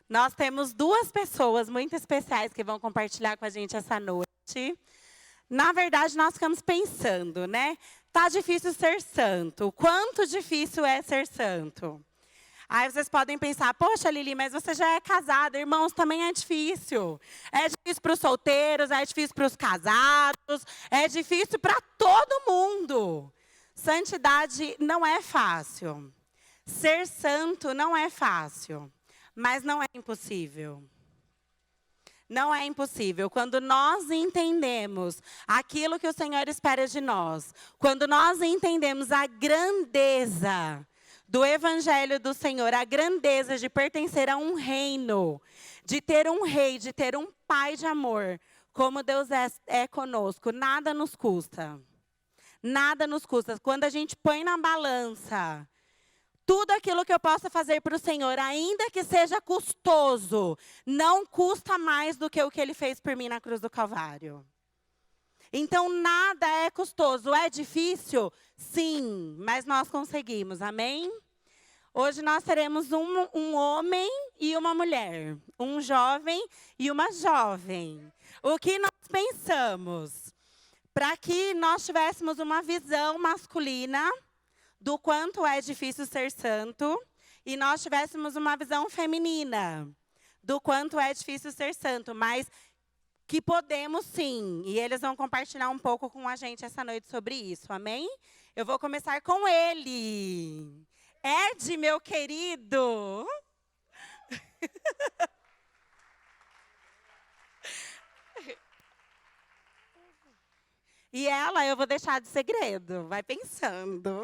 Nós temos duas pessoas muito especiais que vão compartilhar com a gente essa noite. Na verdade, nós ficamos pensando, né? Tá difícil ser santo. Quanto difícil é ser santo? Aí vocês podem pensar, poxa, Lili, mas você já é casada, irmãos, também é difícil. É difícil para os solteiros, é difícil para os casados, é difícil para todo mundo. Santidade não é fácil. Ser santo não é fácil, mas não é impossível. Não é impossível. Quando nós entendemos aquilo que o Senhor espera de nós, quando nós entendemos a grandeza do Evangelho do Senhor, a grandeza de pertencer a um reino, de ter um rei, de ter um pai de amor, como Deus é conosco, nada nos custa. Nada nos custa. Quando a gente põe na balança tudo aquilo que eu possa fazer para o Senhor, ainda que seja custoso, não custa mais do que o que Ele fez por mim na cruz do Calvário. Então, nada é custoso. É difícil? Sim, mas nós conseguimos, amém? Hoje nós teremos um homem e uma mulher, um jovem e uma jovem. O que nós pensamos? Para que nós tivéssemos uma visão masculina do quanto é difícil ser santo, e nós tivéssemos uma visão feminina do quanto é difícil ser santo, mas que podemos sim, e eles vão compartilhar um pouco com a gente essa noite sobre isso, amém? Eu vou começar com ele. Ed, meu querido. E ela, eu vou deixar de segredo, vai pensando.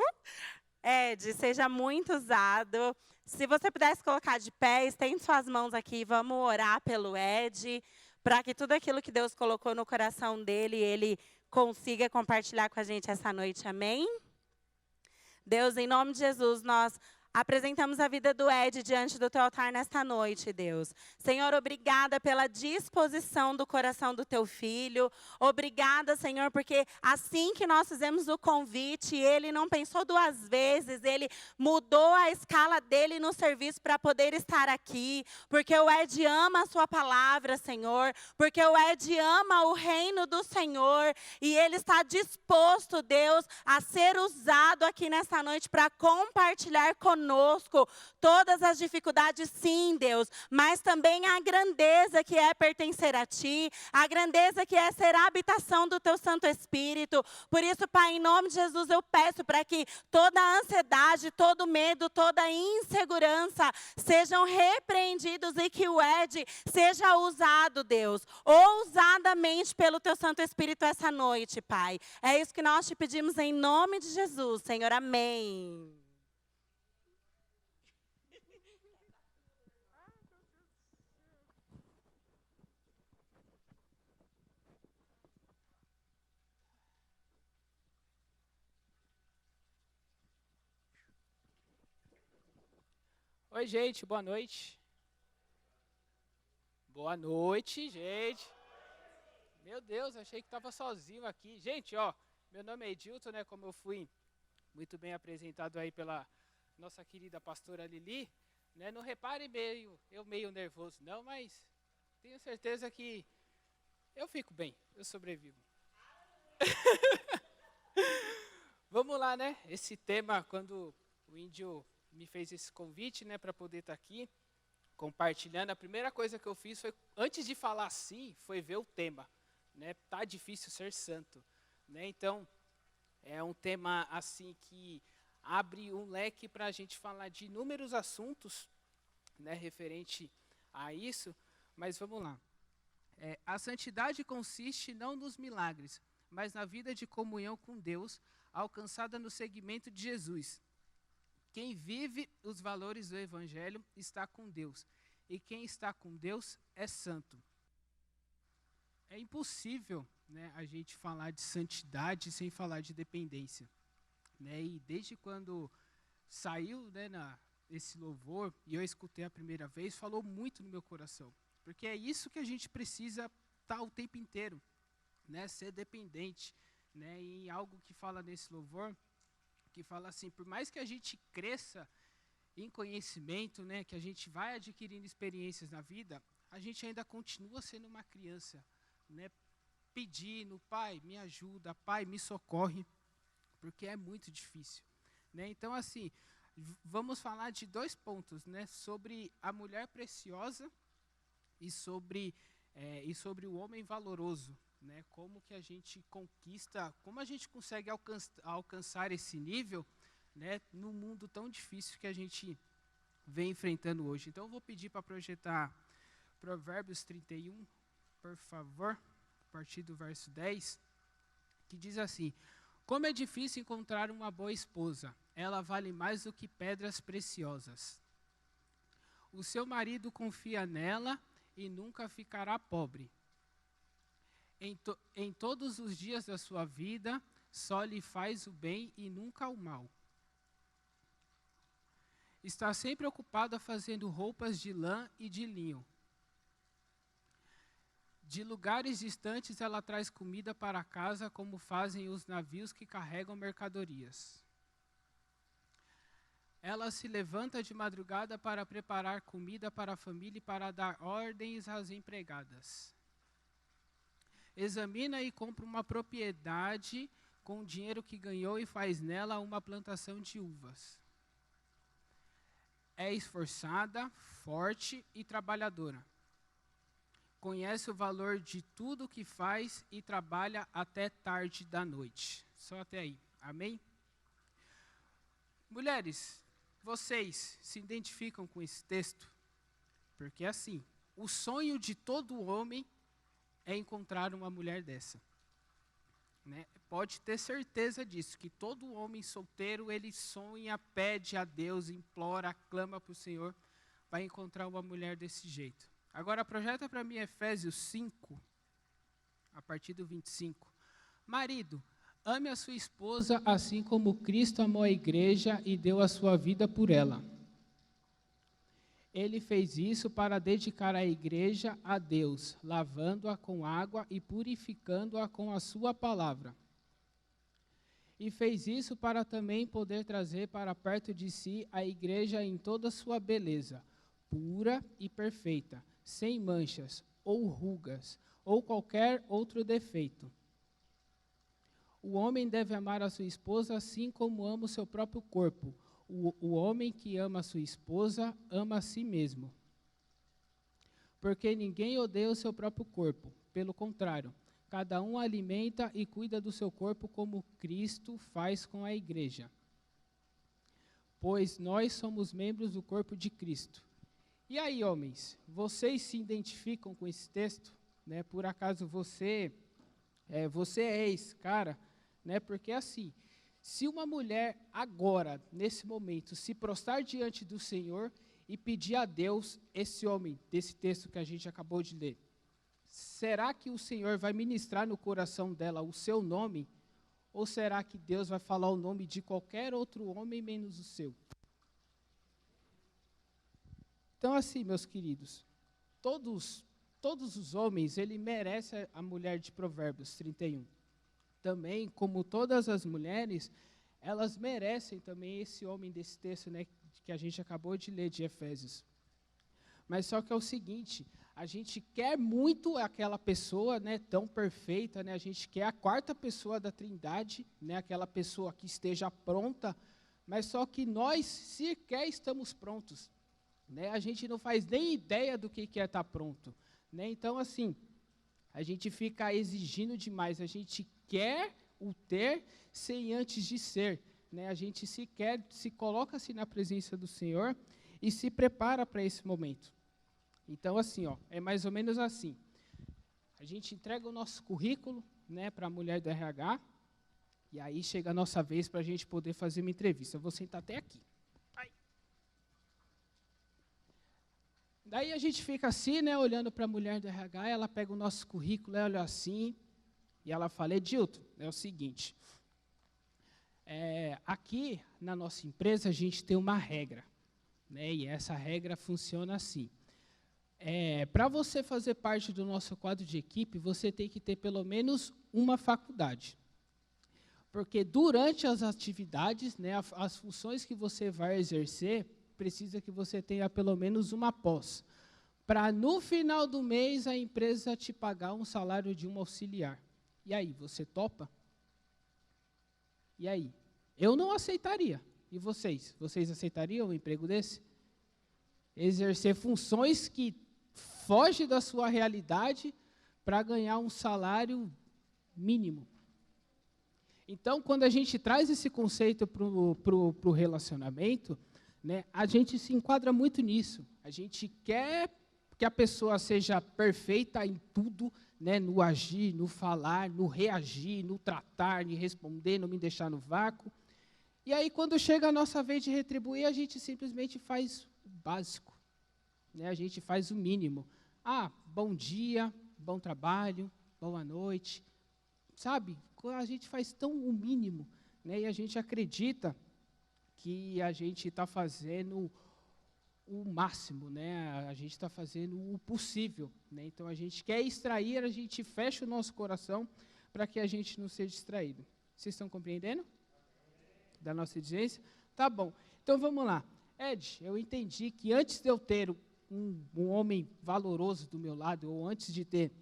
Ed, seja muito usado. Se você pudesse colocar de pé, estende suas mãos aqui, vamos orar pelo Ed, para que tudo aquilo que Deus colocou no coração dele, ele consiga compartilhar com a gente essa noite, amém? Deus, em nome de Jesus, nós apresentamos a vida do Ed diante do teu altar nesta noite, Deus. Senhor, obrigada pela disposição do coração do teu filho. Obrigada, Senhor, porque assim que nós fizemos o convite, ele não pensou duas vezes, ele mudou a escala dele no serviço para poder estar aqui. Porque o Ed ama a sua palavra, Senhor. Porque o Ed ama o reino do Senhor. E ele está disposto, Deus, a ser usado aqui nesta noite para compartilhar conosco todas as dificuldades, sim, Deus, mas também a grandeza que é pertencer a Ti, a grandeza que é ser a habitação do Teu Santo Espírito. Por isso, Pai, em nome de Jesus, eu peço para que toda a ansiedade, todo medo, toda a insegurança sejam repreendidos e que o Ed seja usado, Deus, ousadamente pelo Teu Santo Espírito essa noite, Pai. É isso que nós te pedimos em nome de Jesus, Senhor. Amém. Oi, gente, boa noite. Boa noite, gente. Meu Deus, achei que estava sozinho aqui. Gente, ó, meu nome é Edilton, né? Como eu fui muito bem apresentado aí pela nossa querida pastora Lili, né? Não repare eu meio nervoso, não, mas tenho certeza que eu fico bem, eu sobrevivo. Vamos lá, né? Esse tema, quando o índio me fez esse convite, né, para poder estar aqui compartilhando, a primeira coisa que eu fiz foi, antes de falar assim, foi ver o tema, né? Tá difícil ser santo, né? Então, é um tema assim que abre um leque para a gente falar de inúmeros assuntos, né, referente a isso, mas vamos lá. A santidade consiste não nos milagres, mas na vida de comunhão com Deus, alcançada no seguimento de Jesus. Quem vive os valores do Evangelho está com Deus, e quem está com Deus é santo. É impossível, né, a gente falar de santidade sem falar de dependência, né? E desde quando saiu, né, esse louvor, e eu escutei a primeira vez, falou muito no meu coração. Porque é isso que a gente precisa estar o tempo inteiro, né, ser dependente, né? E algo que fala nesse louvor, que fala assim, por mais que a gente cresça em conhecimento, né, que a gente vai adquirindo experiências na vida, a gente ainda continua sendo uma criança, né, pedindo, pai, me ajuda, pai, me socorre, porque é muito difícil, né? Então, assim, vamos falar de 2 pontos, né, sobre a mulher preciosa e sobre o homem valoroso, né? Como que a gente conquista, como a gente consegue alcançar esse nível, né, no mundo tão difícil que a gente vem enfrentando hoje. Então, eu vou pedir para projetar Provérbios 31, por favor, a partir do verso 10, que diz assim: como é difícil encontrar uma boa esposa, ela vale mais do que pedras preciosas. O seu marido confia nela e nunca ficará pobre. Em todos os dias da sua vida, só lhe faz o bem e nunca o mal. Está sempre ocupada fazendo roupas de lã e de linho. De lugares distantes ela traz comida para casa, como fazem os navios que carregam mercadorias. Ela se levanta de madrugada para preparar comida para a família e para dar ordens às empregadas. Examina e compra uma propriedade com o dinheiro que ganhou e faz nela uma plantação de uvas. É esforçada, forte e trabalhadora. Conhece o valor de tudo o que faz e trabalha até tarde da noite. Só até aí. Amém? Mulheres, vocês se identificam com esse texto? Porque assim, o sonho de todo homem é encontrar uma mulher dessa. Né? Pode ter certeza disso, que todo homem solteiro, ele sonha, pede a Deus, implora, clama para o Senhor, para encontrar uma mulher desse jeito. Agora, projeta para mim Efésios 5, a partir do 25. Marido, ame a sua esposa assim como Cristo amou a igreja e deu a sua vida por ela. Ele fez isso para dedicar a igreja a Deus, lavando-a com água e purificando-a com a sua palavra. E fez isso para também poder trazer para perto de si a igreja em toda a sua beleza, pura e perfeita, sem manchas ou rugas ou qualquer outro defeito. O homem deve amar a sua esposa assim como ama o seu próprio corpo. O homem que ama a sua esposa ama a si mesmo. Porque ninguém odeia o seu próprio corpo. Pelo contrário, cada um alimenta e cuida do seu corpo como Cristo faz com a igreja. Pois nós somos membros do corpo de Cristo. E aí, homens, vocês se identificam com esse texto? Né? Por acaso você é esse cara? Né? Porque assim, se uma mulher agora, nesse momento, se prostrar diante do Senhor e pedir a Deus, esse homem, desse texto que a gente acabou de ler, será que o Senhor vai ministrar no coração dela o seu nome? Ou será que Deus vai falar o nome de qualquer outro homem menos o seu? Então, assim, meus queridos, todos os homens, ele merece a mulher de Provérbios 31. Também, como todas as mulheres, elas merecem também esse homem desse texto, né, que a gente acabou de ler de Efésios. Mas só que é o seguinte, a gente quer muito aquela pessoa, né, tão perfeita, né, a gente quer a quarta pessoa da Trindade, né, aquela pessoa que esteja pronta, mas só que nós sequer estamos prontos. Né, a gente não faz nem ideia do que é estar pronto. Né, então, assim, a gente fica exigindo demais, a gente quer o ter sem antes de ser. Né? A gente se coloca-se na presença do Senhor e se prepara para esse momento. Então, assim, ó, é mais ou menos assim. A gente entrega o nosso currículo, né, para a mulher do RH, e aí chega a nossa vez para a gente poder fazer uma entrevista. Eu vou sentar até aqui. Daí a gente fica assim, né, olhando para a mulher do RH, ela pega o nosso currículo, ela olha assim, e ela fala: Edilton, é o seguinte, aqui na nossa empresa a gente tem uma regra, né, e essa regra funciona assim. Para você fazer parte do nosso quadro de equipe, você tem que ter pelo menos uma faculdade. Porque durante as atividades, né, as funções que você vai exercer, precisa que você tenha pelo menos uma pós, para no final do mês a empresa te pagar um salário de um auxiliar. E aí, você topa? E aí? Eu não aceitaria. E vocês? Vocês aceitariam um emprego desse? Exercer funções que fogem da sua realidade para ganhar um salário mínimo. Então, quando a gente traz esse conceito para o relacionamento, né, a gente se enquadra muito nisso. A gente quer que a pessoa seja perfeita em tudo, né, no agir, no falar, no reagir, no tratar, no responder, não me deixar no vácuo. E aí, quando chega a nossa vez de retribuir, a gente simplesmente faz o básico, né, a gente faz o mínimo. Bom dia, bom trabalho, boa noite, sabe? A gente faz tão o mínimo, né, e a gente acredita que a gente está fazendo o máximo, né? A gente está fazendo o possível, né? Então, a gente quer extrair, a gente fecha o nosso coração para que a gente não seja distraído. Vocês estão compreendendo? Da nossa exigência? Tá bom. Então, vamos lá. Ed, eu entendi que antes de eu ter um homem valoroso do meu lado, ou antes de ter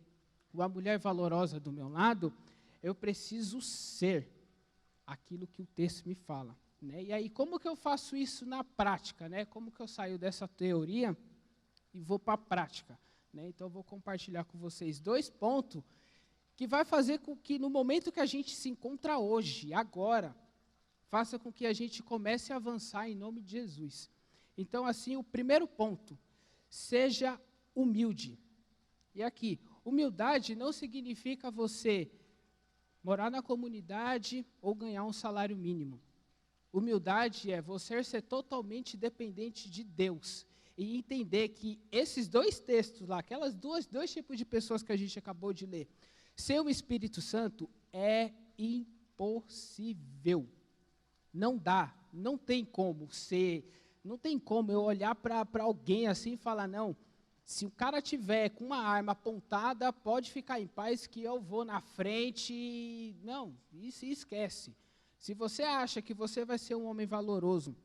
uma mulher valorosa do meu lado, eu preciso ser aquilo que o texto me fala, né? E aí, como que eu faço isso na prática, né? Como que eu saio dessa teoria e vou para a prática, né? Então, eu vou compartilhar com vocês 2 pontos que vai fazer com que, no momento que a gente se encontra hoje, agora, faça com que a gente comece a avançar em nome de Jesus. Então, assim, o primeiro ponto, seja humilde. E aqui, humildade não significa você morar na comunidade ou ganhar um salário mínimo. Humildade é você ser totalmente dependente de Deus e entender que esses 2 textos lá, aquelas dois tipos de pessoas que a gente acabou de ler, ser o Espírito Santo é impossível. Não dá, não tem como ser, não tem como eu olhar para alguém assim e falar, não, se o cara tiver com uma arma apontada, pode ficar em paz que eu vou na frente. Não, isso esquece. Se você acha que você vai ser um homem valoroso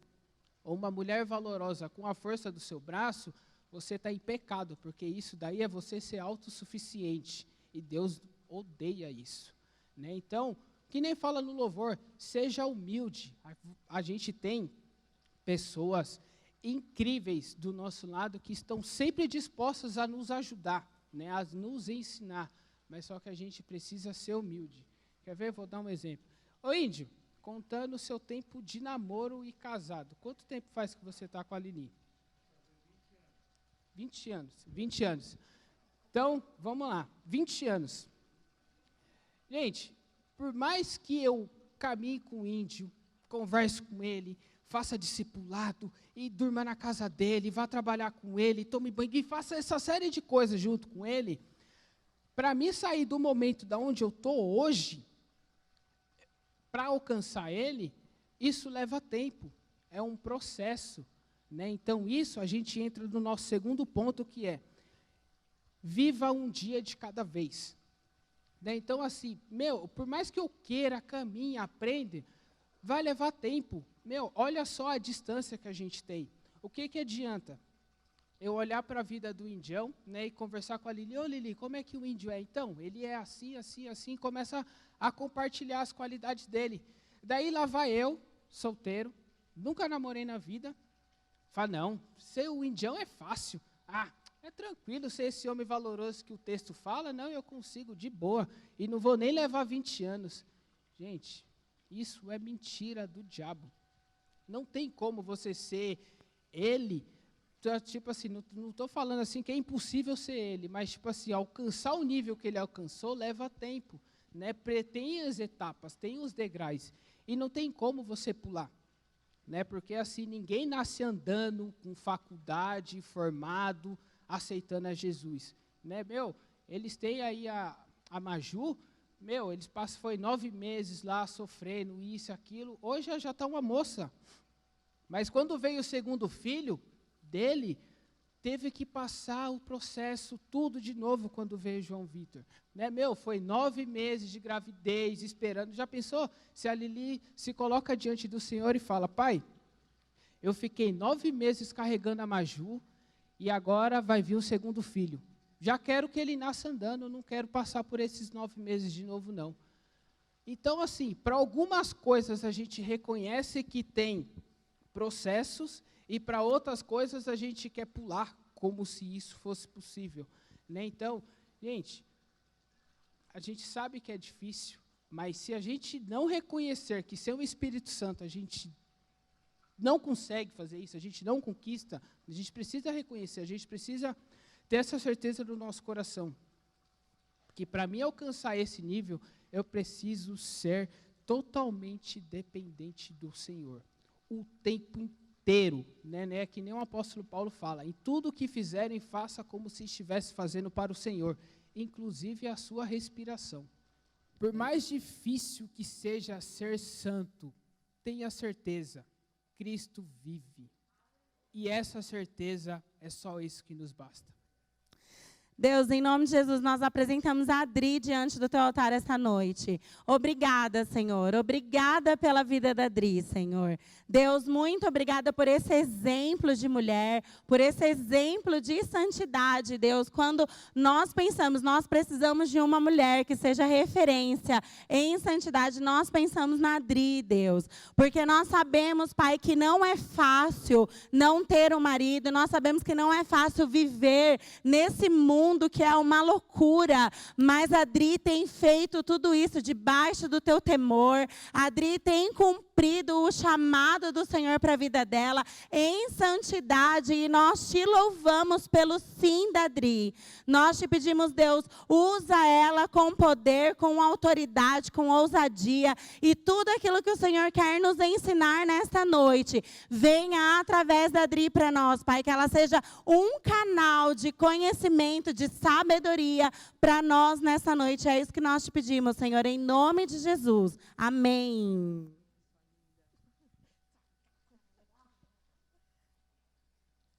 ou uma mulher valorosa com a força do seu braço, você está em pecado, porque isso daí é você ser autossuficiente. E Deus odeia isso, né? Então, que nem fala no louvor, seja humilde. A gente tem pessoas incríveis do nosso lado que estão sempre dispostas a nos ajudar, né, a nos ensinar, mas só que a gente precisa ser humilde. Quer ver? Vou dar um exemplo. Ô, Índio, contando o seu tempo de namoro e casado, quanto tempo faz que você está com a Lili? 20 anos. 20 anos. Então, vamos lá, 20 anos. Gente, por mais que eu caminhe com o Índio, converse com ele, faça discipulado, e durma na casa dele, vá trabalhar com ele, tome banho, e faça essa série de coisas junto com ele, para mim sair do momento da onde eu estou hoje, para alcançar ele, isso leva tempo, é um processo, né? Então, isso a gente entra no nosso segundo ponto, que é, viva um dia de cada vez. Né? Então, assim, por mais que eu queira, caminhe, aprenda, vai levar tempo. Olha só a distância que a gente tem. O que adianta eu olhar para a vida do indião, né, e conversar com a Lili? Ô, Lili, como é que o índio é? Então, ele é assim, assim, assim, começa a compartilhar as qualidades dele. Daí lá vai eu, solteiro, nunca namorei na vida. Fala, não, ser o indião é fácil. É tranquilo ser esse homem valoroso que o texto fala. Não, eu consigo, de boa. E não vou nem levar 20 anos. Gente, isso é mentira do diabo. Não tem como você ser ele, tipo assim, não estou falando assim que é impossível ser ele, mas tipo assim, alcançar o nível que ele alcançou leva tempo, né? Tem as etapas, tem os degraus, e não tem como você pular, né? Porque assim, ninguém nasce andando com faculdade, formado, aceitando a Jesus, né? Eles têm aí a Maju, eles passam, foi 9 meses lá sofrendo isso, aquilo, hoje ela já está uma moça. Mas quando veio o segundo filho dele, teve que passar o processo tudo de novo quando veio João Vitor. Né? Foi 9 meses de gravidez, esperando. Já pensou se a Lili se coloca diante do Senhor e fala, pai, eu fiquei 9 meses carregando a Maju e agora vai vir o segundo filho. Já quero que ele nasça andando, não quero passar por esses 9 meses de novo, não. Então, assim, para algumas coisas a gente reconhece que tem processos e para outras coisas a gente quer pular como se isso fosse possível, né? Então, gente, a gente sabe que é difícil, mas se a gente não reconhecer que sem o Espírito Santo a gente não consegue fazer isso, a gente não conquista, a gente precisa reconhecer, a gente precisa ter essa certeza no nosso coração, que para mim alcançar esse nível, eu preciso ser totalmente dependente do Senhor, o tempo inteiro, né? É que nem o apóstolo Paulo fala, em tudo o que fizerem, faça como se estivesse fazendo para o Senhor, inclusive a sua respiração. Por mais difícil que seja ser santo, tenha certeza, Cristo vive. E essa certeza é só isso que nos basta. Deus, em nome de Jesus, nós apresentamos a Adri diante do teu altar essa noite. Obrigada, Senhor. Obrigada pela vida da Adri, Senhor. Deus, muito obrigada por esse exemplo de mulher, por esse exemplo de santidade, Deus. Quando nós pensamos, nós precisamos de uma mulher que seja referência em santidade, nós pensamos na Adri, Deus. Porque nós sabemos, Pai, que não é fácil não ter um marido, nós sabemos que não é fácil viver nesse mundo que é uma loucura, mas a Adri tem feito tudo isso debaixo do teu temor. A Adri tem cumprido o chamado do Senhor para a vida dela em santidade e nós te louvamos pelo sim da Adri. Nós te pedimos, Deus, usa ela com poder, com autoridade, com ousadia e tudo aquilo que o Senhor quer nos ensinar nesta noite. Venha através da Adri para nós, Pai, que ela seja um canal de conhecimento, de sabedoria para nós nessa noite. É isso que nós te pedimos, Senhor, em nome de Jesus. Amém.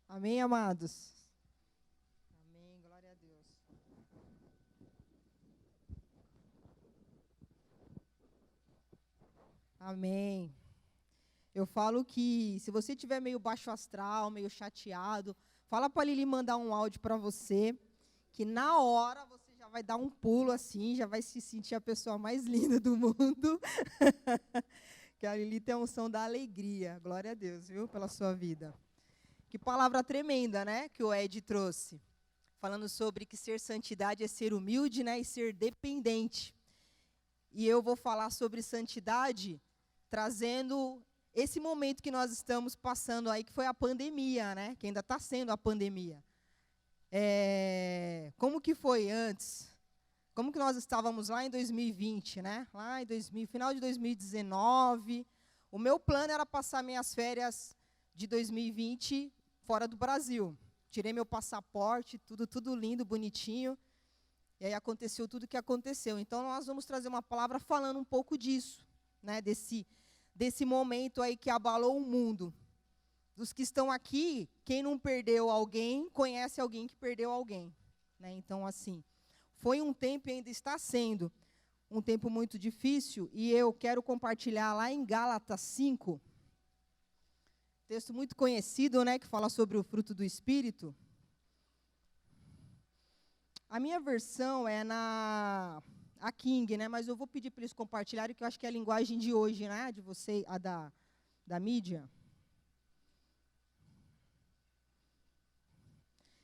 Amém, amados? Amém, glória a Deus. Amém. Eu falo que se você estiver meio baixo astral, meio chateado, fala para a Lili mandar um áudio para você, que na hora você já vai dar um pulo assim, já vai se sentir a pessoa mais linda do mundo. Que a Lili tem a unção da alegria. Glória a Deus, viu, pela sua vida. Que palavra tremenda, né, que o Ed trouxe. Falando sobre que ser santidade é ser humilde, né, e ser dependente. E eu vou falar sobre santidade, trazendo esse momento que nós estamos passando aí, que foi a pandemia, né, que ainda está sendo a pandemia. Como que foi antes? Como que nós estávamos lá em 2020, né? Lá em final de 2019. O meu plano era passar minhas férias de 2020 fora do Brasil. Tirei meu passaporte, tudo lindo, bonitinho. E aí aconteceu tudo o que aconteceu. Então, nós vamos trazer uma palavra falando um pouco disso, né? Desse momento aí que abalou o mundo. Dos que estão aqui, quem não perdeu alguém, conhece alguém que perdeu alguém, né? Então, assim, foi um tempo e ainda está sendo um tempo muito difícil. E eu quero compartilhar lá em Gálatas 5, texto muito conhecido, né, que fala sobre o fruto do Espírito. A minha versão é a King, né, mas eu vou pedir para eles compartilharem, que eu acho que é a linguagem de hoje, né, de vocês, a da mídia.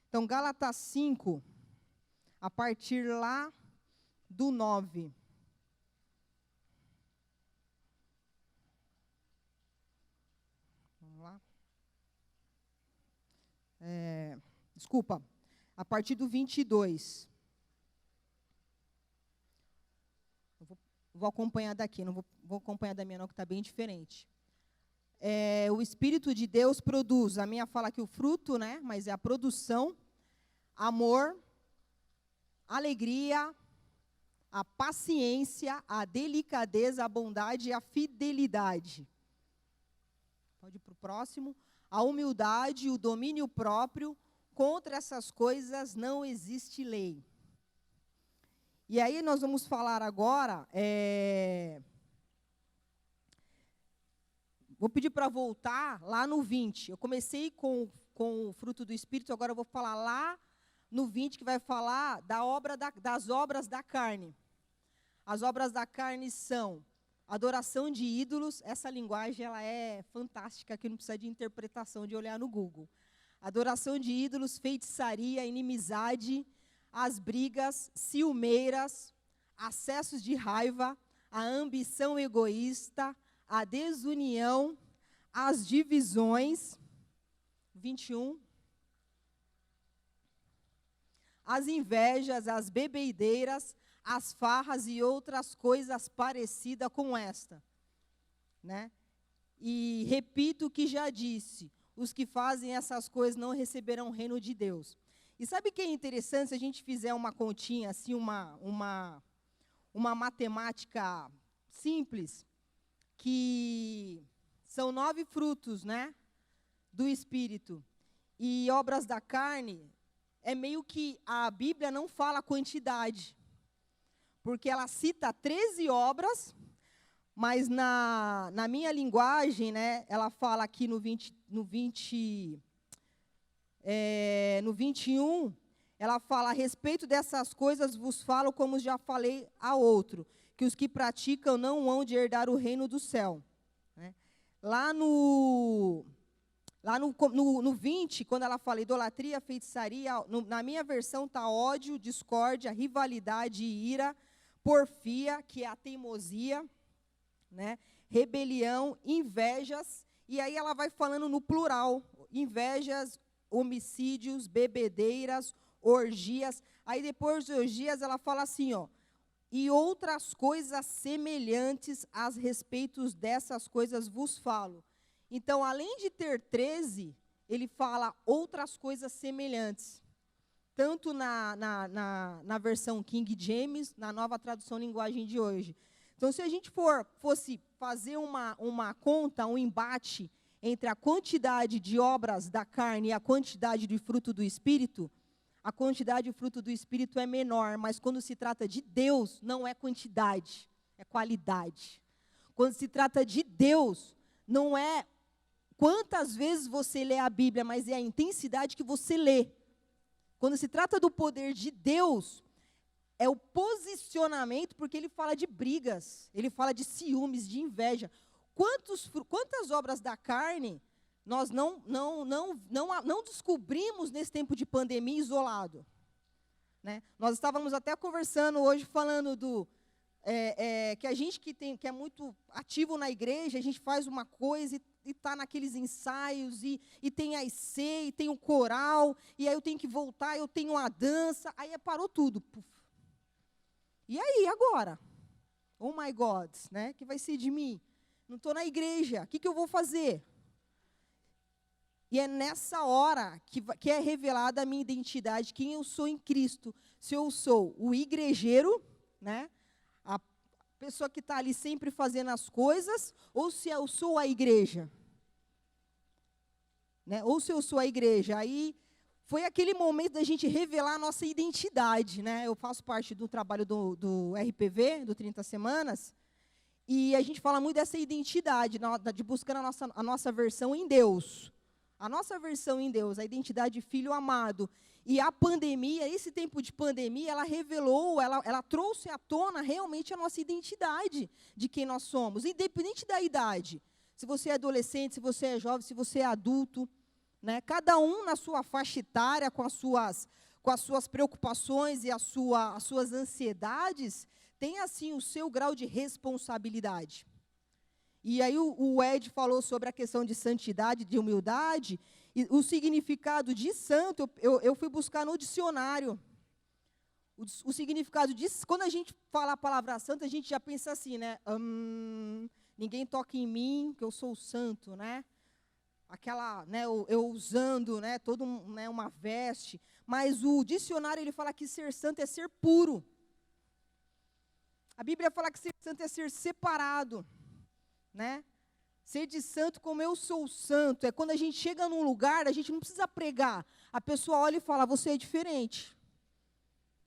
Então, Gálatas 5, a partir lá do 9. Vamos lá. Desculpa, a partir do 22. Eu vou acompanhar daqui, não vou acompanhar da minha não, que está bem diferente. O Espírito de Deus produz, a minha fala aqui o fruto, né, mas é a produção, amor, alegria, a paciência, a delicadeza, a bondade e a fidelidade. Pode ir para o próximo. A humildade, o domínio próprio, contra essas coisas não existe lei. E aí nós vamos falar agora, Vou pedir para voltar lá no 20. Eu comecei com o fruto do Espírito, agora eu vou falar lá no 20, que vai falar das obras da carne. As obras da carne são adoração de ídolos. Essa linguagem ela é fantástica, que não precisa de interpretação, de olhar no Google. Adoração de ídolos, feitiçaria, inimizade, as brigas, ciumeiras, acessos de raiva, a ambição egoísta, a desunião, as divisões, 21, as invejas, as bebeideiras, as farras e outras coisas parecidas com esta, né? E repito o que já disse, os que fazem essas coisas não receberão o reino de Deus. E sabe o que é interessante, se a gente fizer uma continha, assim, uma matemática simples, que são 9 frutos, né, do Espírito, e obras da carne, é meio que a Bíblia não fala a quantidade, porque ela cita 13 obras, mas na minha linguagem, né, ela fala aqui no 21, ela fala, a respeito dessas coisas vos falo como já falei a outro, que os que praticam não hão de herdar o reino do céu. Né? Lá no 20, quando ela fala idolatria, feitiçaria, na minha versão está ódio, discórdia, rivalidade e ira, porfia, que é a teimosia, né? Rebelião, invejas, e aí ela vai falando no plural, invejas, homicídios, bebedeiras, orgias. Aí depois de orgias ela fala assim, ó, e outras coisas semelhantes a respeitos dessas coisas vos falo. Então, além de ter 13, ele fala outras coisas semelhantes. Tanto na versão King James, na nova tradução linguagem de hoje. Então, se a gente fosse fazer uma conta, um embate entre a quantidade de obras da carne e a quantidade de fruto do Espírito, a quantidade de fruto do Espírito é menor, mas quando se trata de Deus, não é quantidade, é qualidade. Quando se trata de Deus, não é quantas vezes você lê a Bíblia, mas é a intensidade que você lê. Quando se trata do poder de Deus, é o posicionamento, porque ele fala de brigas, ele fala de ciúmes, de inveja. Quantas obras da carne nós não descobrimos nesse tempo de pandemia isolado? Né? Nós estávamos até conversando hoje, falando que a gente que é muito ativo na igreja, a gente faz uma coisa e está naqueles ensaios, e tem a IC, e tem o coral, e aí eu tenho que voltar, eu tenho a dança, aí parou tudo. Puf. E aí, agora? Oh my God, né? Que vai ser de mim? Não estou na igreja, o que eu vou fazer? E é nessa hora que é revelada a minha identidade, quem eu sou em Cristo. Se eu sou o igrejeiro, né? A pessoa que está ali sempre fazendo as coisas, ou se eu sou a igreja. Né? Ou se eu sou a igreja. Aí foi aquele momento da gente revelar a nossa identidade. Né? Eu faço parte do trabalho do RPV, do 30 Semanas, e a gente fala muito dessa identidade, de buscar a nossa versão em Deus. A nossa versão em Deus, a identidade de filho amado. E a pandemia, esse tempo de pandemia, ela revelou, ela trouxe à tona realmente a nossa identidade de quem nós somos, independente da idade. Se você é adolescente, se você é jovem, se você é adulto, né? Cada um na sua faixa etária, com as suas preocupações e as suas ansiedades, tem assim o seu grau de responsabilidade. E aí o Ed falou sobre a questão de santidade, de humildade, e o significado de santo, eu fui buscar no dicionário. O significado de, quando a gente fala a palavra santo, a gente já pensa assim, né? Ninguém toca em mim, que eu sou santo, né? Aquela, né, eu usando, né, né, uma veste. Mas o dicionário, ele fala que ser santo é ser puro. A Bíblia fala que ser santo é ser separado. Né? Ser de santo como eu sou santo. É quando a gente chega num lugar, a gente não precisa pregar. A pessoa olha e fala, você é diferente.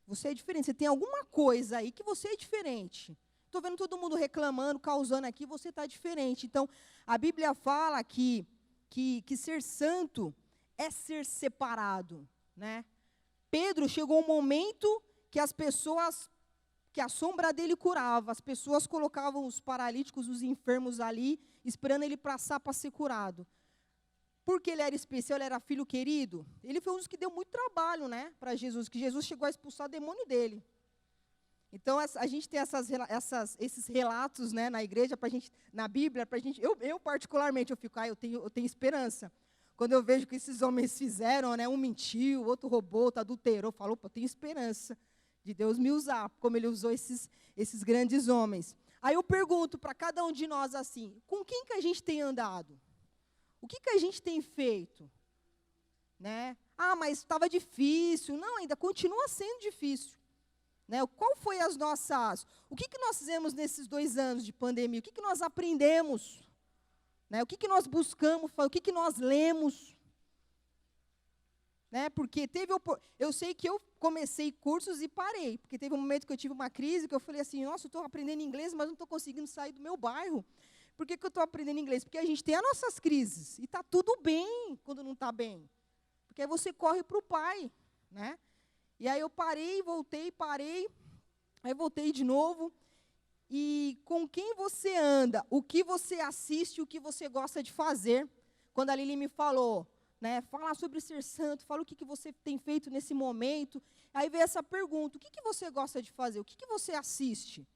Você é diferente, você tem alguma coisa aí que você é diferente. estou vendo todo mundo reclamando, causando aqui, você está diferente. Então, a Bíblia fala que ser santo é ser separado, né? Pedro chegou um momento que as pessoas, que a sombra dele curava, as pessoas colocavam os paralíticos, os enfermos ali, esperando ele passar para ser curado. Porque ele era especial, ele era filho querido, ele foi um dos que deu muito trabalho, né, para Jesus, que Jesus chegou a expulsar o demônio dele. Então, a gente tem esses relatos, né, na igreja, na Bíblia, eu particularmente, eu fico, eu tenho esperança. Quando eu vejo o que esses homens fizeram, né, um mentiu, o outro roubou, outro adulterou, eu falo, opa, eu tenho esperança de Deus me usar, como ele usou esses grandes homens. Aí eu pergunto para cada um de nós assim, com quem que a gente tem andado? O que a gente tem feito? Né? Mas estava difícil. Não, ainda continua sendo difícil. Né? Qual foi o que nós fizemos nesses 2 anos de pandemia? O que nós aprendemos? Né? O que nós buscamos? O que nós lemos? Né? Porque eu sei que eu comecei cursos e parei, porque teve um momento que eu tive uma crise, que eu falei assim, nossa, eu estou aprendendo inglês, mas não estou conseguindo sair do meu bairro. Por que eu estou aprendendo inglês? Porque a gente tem as nossas crises, e está tudo bem quando não está bem. Porque aí você corre para o pai. Né? E aí eu parei, voltei, aí voltei de novo. E com quem você anda, o que você assiste, o que você gosta de fazer. Quando a Lili me falou, né, falar sobre ser santo, fala o que você tem feito nesse momento. Aí veio essa pergunta, o que você gosta de fazer? O que você assiste?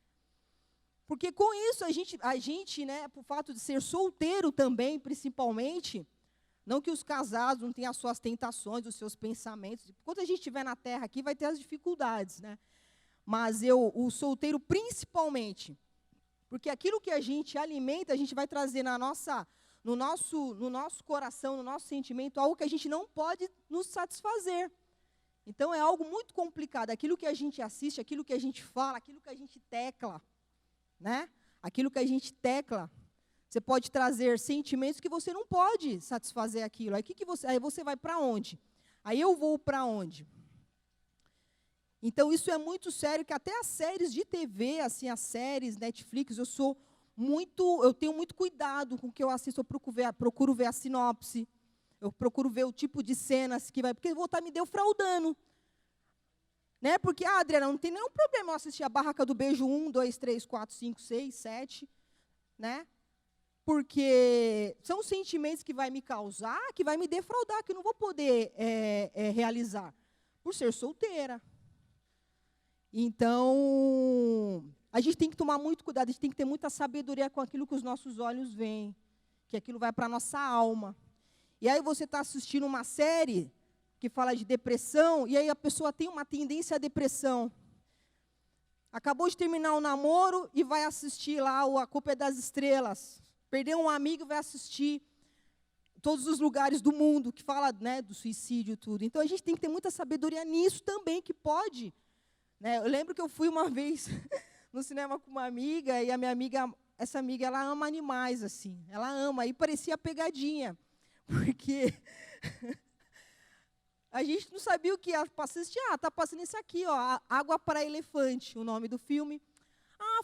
Porque com isso, a gente, né, por fato de ser solteiro também, principalmente, não que os casados não tenham as suas tentações, os seus pensamentos. Enquanto a gente estiver na terra aqui, vai ter as dificuldades, né? Mas o solteiro principalmente, porque aquilo que a gente alimenta, a gente vai trazer no nosso coração, no nosso sentimento, algo que a gente não pode nos satisfazer. Então, é algo muito complicado. Aquilo que a gente assiste, aquilo que a gente fala, aquilo que a gente tecla, né? Aquilo que a gente tecla, você pode trazer sentimentos que você não pode satisfazer aquilo. Aí você vai para onde? Aí eu vou para onde? Então, isso é muito sério, que até as séries de TV, assim, as séries, Netflix, eu tenho muito cuidado com o que eu assisto, eu procuro ver a sinopse, eu procuro ver o tipo de cenas que vai, porque eu vou estar me defraudando. Né? Porque, Adriana, não tem nenhum problema eu assistir a Barraca do Beijo 1, 2, 3, 4, 5, 6, 7, né? Porque são sentimentos que vai me causar, que vai me defraudar, que eu não vou poder realizar, por ser solteira. Então, a gente tem que tomar muito cuidado, a gente tem que ter muita sabedoria com aquilo que os nossos olhos veem, que aquilo vai para a nossa alma. E aí você está assistindo uma série que fala de depressão, e aí a pessoa tem uma tendência à depressão. Acabou de terminar um namoro e vai assistir lá A Culpa é das Estrelas. Perdeu um amigo e vai assistir todos os lugares do mundo que fala, né, do suicídio e tudo. Então, a gente tem que ter muita sabedoria nisso também, que pode. Né? Eu lembro que eu fui uma vez no cinema com uma amiga, e a minha amiga, essa amiga, ela ama animais, assim. Ela ama, e parecia pegadinha. Porque a gente não sabia o que ia assistir. Está passando isso aqui, ó, Água para Elefante, o nome do filme.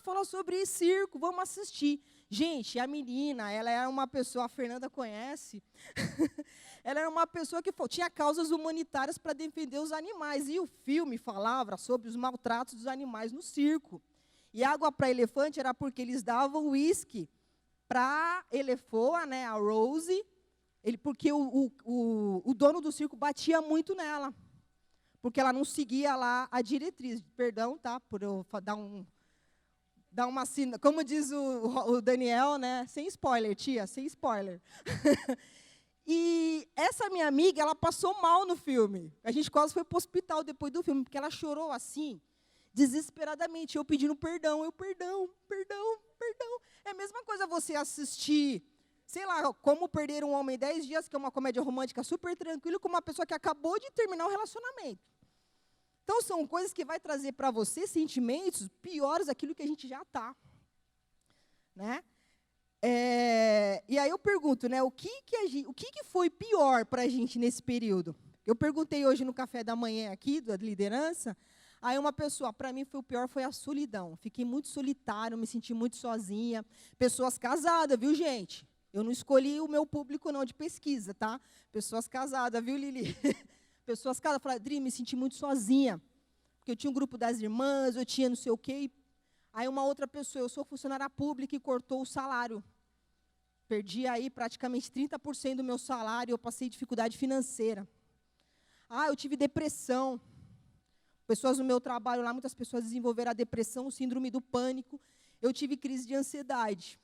Fala sobre circo, vamos assistir. Gente, a menina, ela era uma pessoa, a Fernanda conhece, ela era uma pessoa que tinha causas humanitárias para defender os animais. E o filme falava sobre os maltratos dos animais no circo. E Água para Elefante era porque eles davam uísque para a Elefoa, né, a Rose, porque o dono do circo batia muito nela, porque ela não seguia lá a diretriz. Perdão, tá, por eu dar uma como diz o Daniel, né, sem spoiler, tia, sem spoiler. E essa minha amiga, ela passou mal no filme. A gente quase foi para o hospital depois do filme, porque ela chorou assim, desesperadamente, eu pedindo perdão, perdão. É a mesma coisa você assistir, sei lá, Como Perder um Homem em 10 Dias, que é uma comédia romântica super tranquila, com uma pessoa que acabou de terminar o relacionamento. Então, são coisas que vai trazer para você sentimentos piores daquilo que a gente já está. Né? E aí eu pergunto, né, o que foi pior para a gente nesse período? Eu perguntei hoje no café da manhã aqui, da liderança, Aí uma pessoa, para mim foi o pior, foi a solidão. Fiquei muito solitária, me senti muito sozinha. Pessoas casadas, viu, gente? Eu não escolhi o meu público, não, de pesquisa, tá? Pessoas casadas, viu, Lili? Pessoas casadas. Falaram, Adri, me senti muito sozinha. Porque eu tinha um grupo das irmãs, eu tinha não sei o quê. Aí uma outra pessoa, eu sou funcionária pública e cortou o salário. Perdi aí praticamente 30% do meu salário, eu passei dificuldade financeira. Eu tive depressão. Pessoas no meu trabalho lá, muitas pessoas desenvolveram a depressão, o síndrome do pânico. Eu tive crise de ansiedade,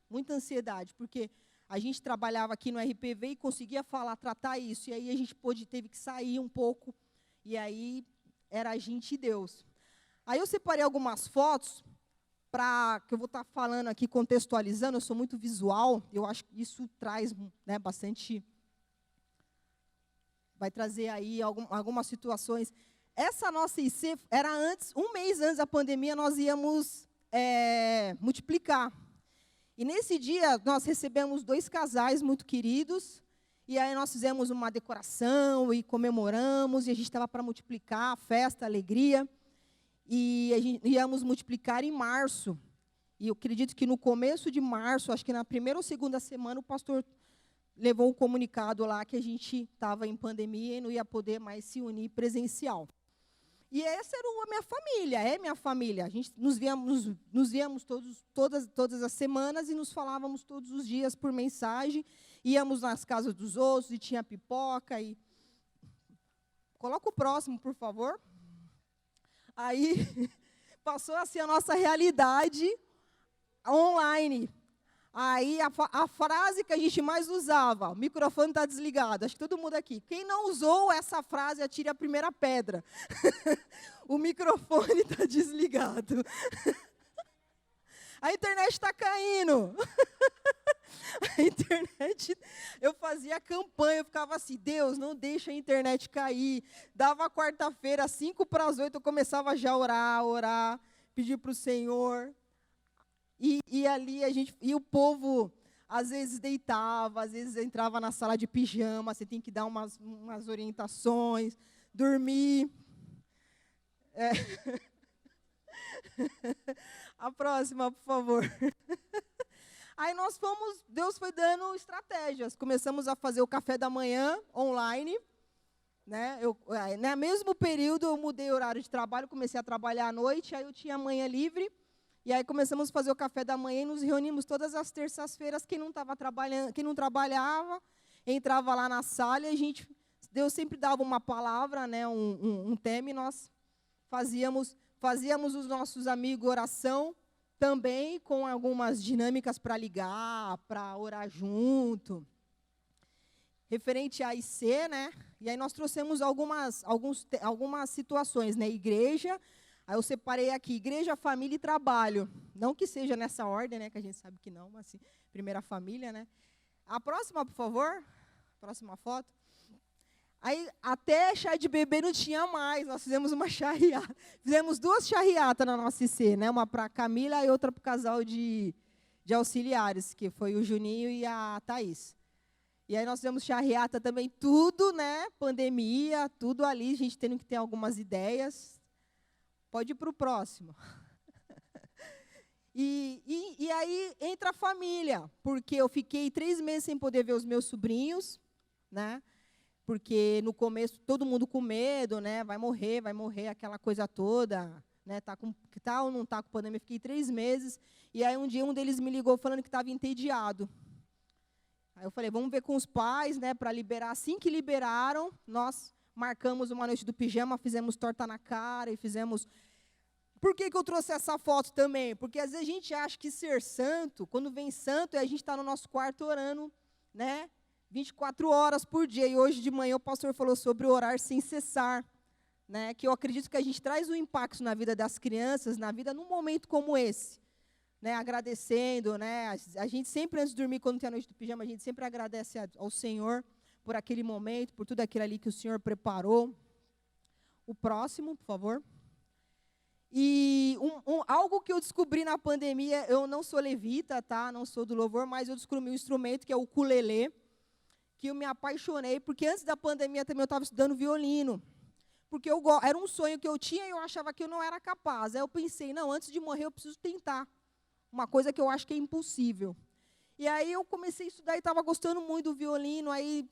muita ansiedade, porque a gente trabalhava aqui no RPV e conseguia falar, tratar isso. E aí a gente teve que sair um pouco, e aí era a gente e Deus. Aí eu separei algumas fotos, que eu vou estar falando aqui, contextualizando, eu sou muito visual, eu acho que isso traz, né, bastante, vai trazer aí algumas situações. Essa nossa IC era antes, um mês antes da pandemia, nós íamos multiplicar. E nesse dia, nós recebemos 2 casais muito queridos, e aí nós fizemos uma decoração e comemoramos, e a gente estava para multiplicar, festa, alegria, e a gente íamos multiplicar em março. E eu acredito que no começo de março, acho que na primeira ou segunda semana, o pastor levou um comunicado lá que a gente estava em pandemia e não ia poder mais se unir presencial. E essa era a minha família, é minha família. A gente nos víamos todas as semanas e nos falávamos todos os dias por mensagem. Íamos nas casas dos outros e tinha pipoca. Coloca o próximo, por favor. Aí passou a ser a nossa realidade online. Aí a frase que a gente mais usava, o microfone está desligado, acho que todo mundo aqui. Quem não usou essa frase, atire a primeira pedra. O microfone está desligado. A internet está caindo. A internet, eu fazia campanha, eu ficava assim, Deus, não deixa a internet cair. Dava quarta-feira, 7:55, eu começava já a orar, pedir para o Senhor. E ali o povo, às vezes deitava, às vezes entrava na sala de pijama, você tem que dar umas orientações, dormir. A próxima, por favor. Aí Deus foi dando estratégias. Começamos a fazer o café da manhã online. Né? No mesmo período, eu mudei o horário de trabalho, comecei a trabalhar à noite, aí eu tinha a manhã livre. E aí começamos a fazer o café da manhã e nos reunimos todas as terças-feiras. Quem não estava trabalhando, quem não trabalhava, entrava lá na sala e Deus sempre dava uma palavra, né, um tema, e nós fazíamos os nossos amigos oração também com algumas dinâmicas para ligar, para orar junto. Referente à IC, né? E aí nós trouxemos algumas situações, né? Igreja. Aí eu separei aqui, igreja, família e trabalho. Não que seja nessa ordem, né, que a gente sabe que não, mas assim, primeira família, né? A próxima, por favor. Próxima foto. Aí, até chá de bebê não tinha mais, nós fizemos uma charreata. Fizemos 2 charreatas na nossa IC, né? Uma para a Camila e outra para o casal de auxiliares, que foi o Juninho e a Thaís. E aí nós fizemos charreata também, tudo, né? Pandemia, tudo ali, a gente tendo que ter algumas ideias. Pode ir para o próximo. E aí entra a família, porque eu fiquei 3 meses sem poder ver os meus sobrinhos, né? Porque no começo todo mundo com medo, né? Vai morrer, aquela coisa toda, né? Que tal ou não está com pandemia? Fiquei 3 meses. E aí um dia um deles me ligou falando que estava entediado. Aí eu falei, vamos ver com os pais, né? Para liberar. Assim que liberaram, nós marcamos uma noite do pijama, fizemos torta na cara e fizemos... Por que eu trouxe essa foto também? Porque às vezes a gente acha que ser santo, quando vem santo, a gente está no nosso quarto orando, né? 24 horas por dia. E hoje de manhã o pastor falou sobre orar sem cessar, né? Que eu acredito que a gente traz um impacto na vida das crianças, na vida num momento como esse, né? Agradecendo, né? A gente sempre, antes de dormir, quando tem a noite do pijama, a gente sempre agradece ao Senhor por aquele momento, por tudo aquilo ali que o Senhor preparou. O próximo, por favor. E algo que eu descobri na pandemia, eu não sou levita, tá? Não sou do louvor, mas eu descobri um instrumento que é o ukulele, que eu me apaixonei, porque antes da pandemia também eu estava estudando violino. porque era um sonho que eu tinha e eu achava que eu não era capaz. Aí eu pensei, não, antes de morrer eu preciso tentar. Uma coisa que eu acho que é impossível. E aí eu comecei a estudar e estava gostando muito do violino, aí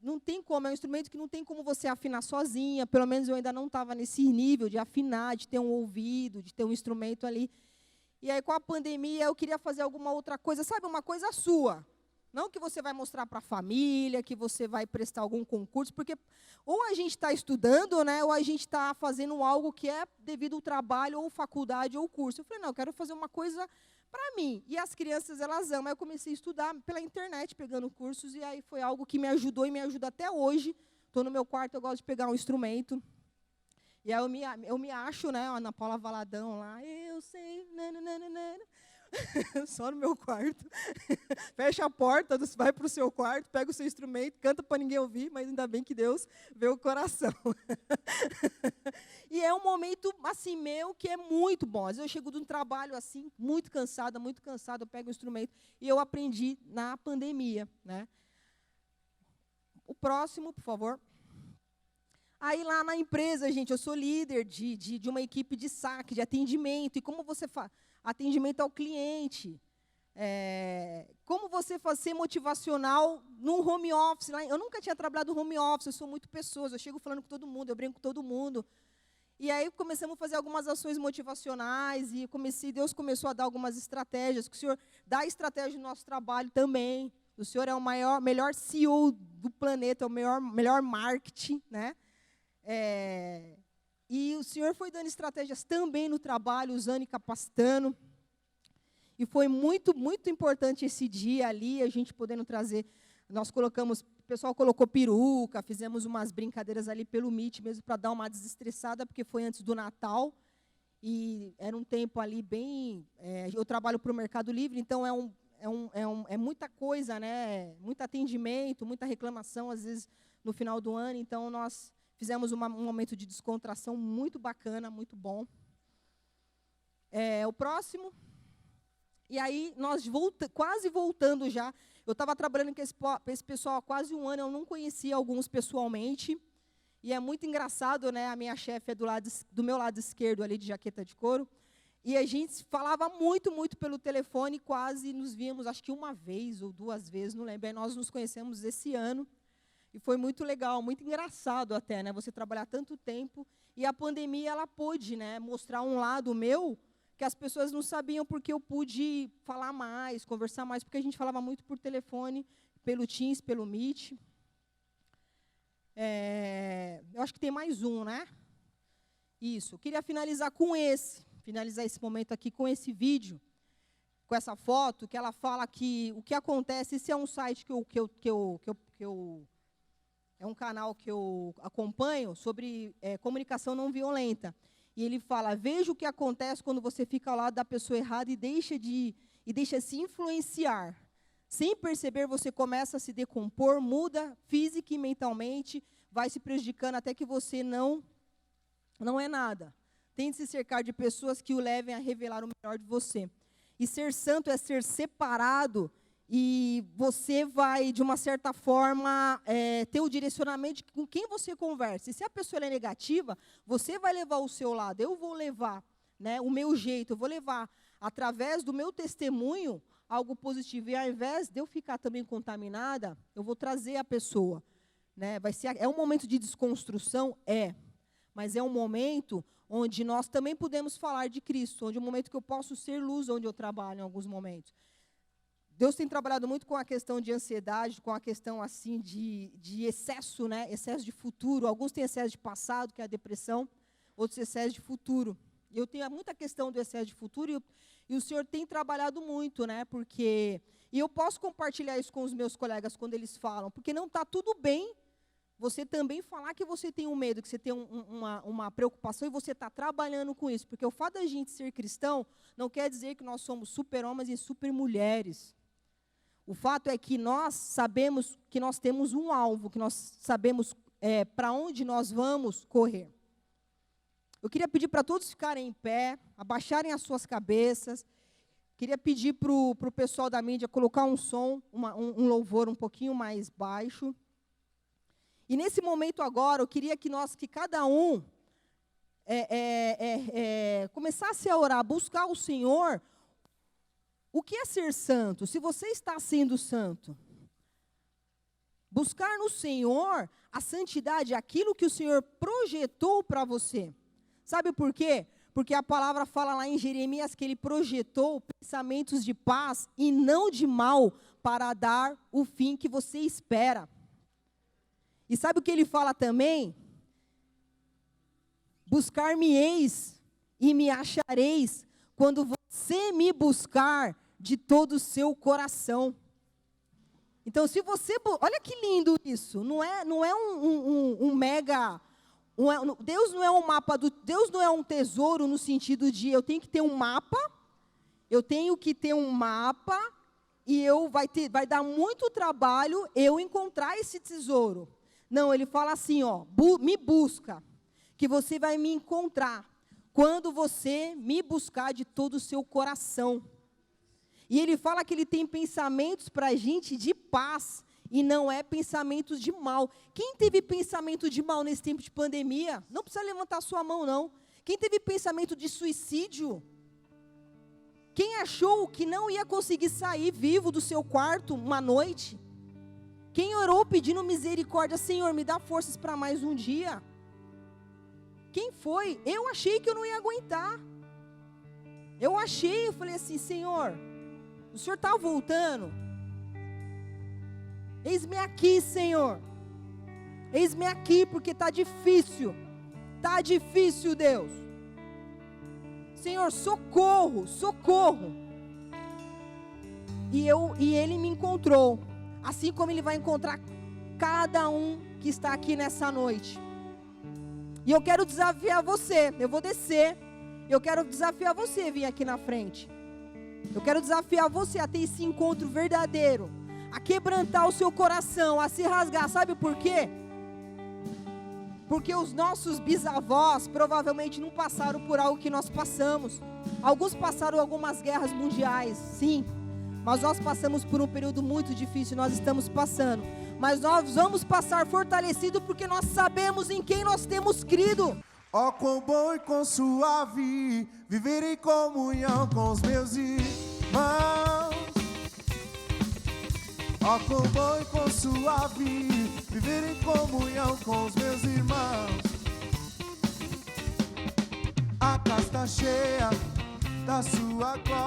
não tem como, é um instrumento que não tem como você afinar sozinha, pelo menos eu ainda não estava nesse nível de afinar, de ter um ouvido, de ter um instrumento ali. E aí, com a pandemia, eu queria fazer alguma outra coisa, sabe, uma coisa sua. Não que você vai mostrar para a família, que você vai prestar algum concurso, porque ou a gente está estudando, né, ou a gente está fazendo algo que é devido ao trabalho, ou faculdade, ou curso. Eu falei, não, eu quero fazer uma coisa para mim. E as crianças, elas amam. Aí eu comecei a estudar pela internet, pegando cursos, e aí foi algo que me ajudou e me ajuda até hoje. Estou no meu quarto, eu gosto de pegar um instrumento. E aí eu me acho, né, Ana Paula Valadão lá, eu sei, nananana. Só no meu quarto. Fecha a porta, vai para o seu quarto, pega o seu instrumento, canta para ninguém ouvir, mas ainda bem que Deus vê o coração. E é um momento, assim, meu, que é muito bom. Às vezes eu chego de um trabalho, assim, muito cansada, eu pego o instrumento, e eu aprendi na pandemia, né? O próximo, por favor. Aí, lá na empresa, gente, eu sou líder de uma equipe de saque, de atendimento. E como você faz? Atendimento ao cliente. Como você ser motivacional num home office. Eu nunca tinha trabalhado no home office, eu sou muito pessoas, eu chego falando com todo mundo, eu brinco com todo mundo. E aí começamos a fazer algumas ações motivacionais, e Deus começou a dar algumas estratégias, que o Senhor dá estratégia no nosso trabalho também. O Senhor é o melhor CEO do planeta, é o melhor marketing, né? E o Senhor foi dando estratégias também no trabalho, usando e capacitando. E foi muito, muito importante esse dia ali, a gente podendo trazer. Nós colocamos, o pessoal colocou peruca, fizemos umas brincadeiras ali pelo Meet, mesmo para dar uma desestressada, porque foi antes do Natal. E era um tempo ali bem. Eu trabalho para o Mercado Livre, então é muita coisa, né? Muito atendimento, muita reclamação, às vezes, no final do ano. Então, nós fizemos um momento de descontração muito bacana, muito bom. O próximo. E aí, nós quase voltando já. Eu estava trabalhando com esse pessoal há quase um ano, eu não conhecia alguns pessoalmente. E é muito engraçado, né? A minha chefe é do meu lado esquerdo, ali de jaqueta de couro. E a gente falava muito, muito pelo telefone, quase nos víamos, acho que uma vez ou duas vezes, não lembro. Aí nós nos conhecemos esse ano. E foi muito legal, muito engraçado até, né? Você trabalhar tanto tempo. E a pandemia, ela pôde, né, mostrar um lado meu que as pessoas não sabiam, porque eu pude falar mais, conversar mais, porque a gente falava muito por telefone, pelo Teams, pelo Meet. Eu acho que tem mais um, né? Isso. Eu queria finalizar esse momento aqui com esse vídeo, com essa foto, que ela fala que o que acontece, esse é um site é um canal que eu acompanho sobre comunicação não violenta. E ele fala, veja o que acontece quando você fica ao lado da pessoa errada e deixa se influenciar. Sem perceber, você começa a se decompor, muda física e mentalmente, vai se prejudicando até que você não é nada. Tente se cercar de pessoas que o levem a revelar o melhor de você. E ser santo é ser separado, e você vai, de uma certa forma, ter o direcionamento com quem você conversa. E se a pessoa é negativa, você vai levar o seu lado, eu vou levar, né, o meu jeito, eu vou levar, através do meu testemunho, algo positivo. E ao invés de eu ficar também contaminada, eu vou trazer a pessoa. Né? É um momento de desconstrução? Mas é um momento onde nós também podemos falar de Cristo, onde é um momento que eu posso ser luz onde eu trabalho em alguns momentos. Deus tem trabalhado muito com a questão de ansiedade, com a questão assim de excesso, né? Excesso de futuro. Alguns têm excesso de passado, que é a depressão, outros excesso de futuro. Eu tenho muita questão do excesso de futuro e o Senhor tem trabalhado muito, né? E eu posso compartilhar isso com os meus colegas quando eles falam, porque não está tudo bem você também falar que você tem um medo, que você tem uma preocupação e você está trabalhando com isso. Porque o fato da gente ser cristão não quer dizer que nós somos super-homens e super-mulheres. O fato é que nós sabemos que nós temos um alvo, que nós sabemos para onde nós vamos correr. Eu queria pedir para todos ficarem em pé, abaixarem as suas cabeças. Queria pedir para o pessoal da mídia colocar um som, um louvor um pouquinho mais baixo. E nesse momento agora, eu queria que cada um começasse a orar, buscar o Senhor. O que é ser santo? Se você está sendo santo, buscar no Senhor a santidade, aquilo que o Senhor projetou para você. Sabe por quê? Porque a palavra fala lá em Jeremias que ele projetou pensamentos de paz e não de mal para dar o fim que você espera. E sabe o que ele fala também? Buscar-me-eis e me achareis quando você me buscar de todo o seu coração. Então, se você... Olha que lindo isso. Não é um mega... Deus não é um mapa Deus não é um tesouro no sentido de eu tenho que ter um mapa, e vai dar muito trabalho eu encontrar esse tesouro. Não, ele fala assim, ó, me busca, que você vai me encontrar quando você me buscar de todo o seu coração. E ele fala que ele tem pensamentos para a gente de paz, e não é pensamentos de mal. Quem teve pensamento de mal nesse tempo de pandemia? Não precisa levantar sua mão, não. Quem teve pensamento de suicídio? Quem achou que não ia conseguir sair vivo do seu quarto uma noite? Quem orou pedindo misericórdia, Senhor, me dá forças para mais um dia? Quem foi? Eu achei que eu não ia aguentar. Eu falei assim, Senhor, o Senhor está voltando? Eis-me aqui, Senhor. Eis-me aqui, porque está difícil. Está difícil, Deus. Senhor, socorro, socorro. E Ele me encontrou. Assim como Ele vai encontrar cada um que está aqui nessa noite. E eu quero desafiar você. Eu vou descer. Eu quero desafiar você a vir aqui na frente. Eu quero desafiar você a ter esse encontro verdadeiro. A quebrantar o seu coração, a se rasgar. Sabe por quê? Porque os nossos bisavós provavelmente não passaram por algo que nós passamos. Alguns passaram algumas guerras mundiais, sim. Mas nós passamos por um período muito difícil, nós estamos passando. Mas nós vamos passar fortalecido porque nós sabemos em quem nós temos crido. Ó, quão bom e quão suave viver em comunhão com os meus irmãos. Ó, quão bom e quão suave viver em comunhão com os meus irmãos. A casa está cheia da sua glória.